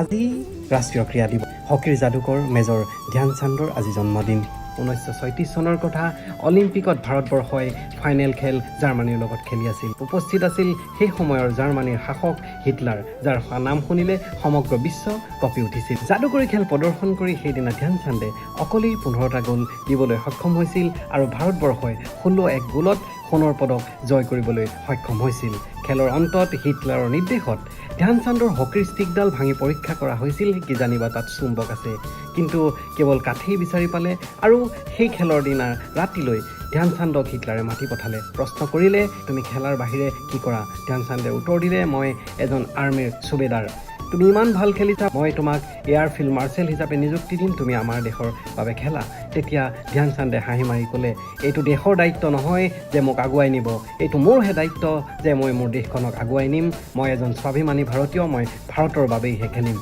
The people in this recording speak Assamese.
আজি ৰাষ্ট্ৰীয় ক্ৰীড়া দিৱস। হকীৰ যাদুকৰ মেজৰ ধ্যান চান্দৰ আজি জন্মদিন। 1936 চনৰ কথা। অলিম্পিকত ভাৰতবৰ্ষই ফাইনেল খেল জাৰ্মানীৰ লগত খেলি আছিল। উপস্থিত আছিল সেই সময়ৰ জাৰ্মানীৰ শাসক হিটলাৰ, যাৰ নাম শুনিলে সমগ্ৰ বিশ্ব কঁপি উঠিছিল। যাদুকৰী খেল প্ৰদৰ্শন কৰি সেইদিনা ধ্যান চান্দে অকলেই 15টা গ'ল দিবলৈ সক্ষম হৈছিল আৰু ভাৰতবৰ্ষই 16-1 গ'লত সোণৰ পদক জয় কৰিবলৈ সক্ষম হৈছিল। খেলৰ অন্তত হিটলাৰৰ নিৰ্দেশত ধ্যান চান্দৰ হকীৰ ষ্টিকডাল ভাঙি পৰীক্ষা কৰা হৈছিল, কিজানিবা তাত চুম্বক আছে। কিন্তু কেৱল কাঠেই বিচাৰি পালে আৰু সেই খেলৰ দিনা ৰাতিলৈ ধ্যান চান্দক হিটলাৰে মাতি পঠালে। প্ৰশ্ন কৰিলে, তুমি খেলাৰ বাহিৰে কি কৰা? ধ্যান চান্দে উত্তৰ দিলে, মই এজন আৰ্মীৰ সুবেদাৰ। তুমি ইমান ভাল খেলিছা, মই তোমাক এয়াৰফিল্ড মাৰ্শ্বেল হিচাপে নিযুক্তি দিম, তুমি আমাৰ দেশৰ বাবে খেলা। তেতিয়া ধ্যান চান্দে হাঁহি মাৰি ক'লে, এইটো দেশৰ দায়িত্ব নহয় যে মোক আগুৱাই নিব, এইটো মোৰহে দায়িত্ব যে মই মোৰ দেশখনক আগুৱাই নিম। মই এজন স্বাভিমানী ভাৰতীয়, মই ভাৰতৰ বাবেইহে খেলিম।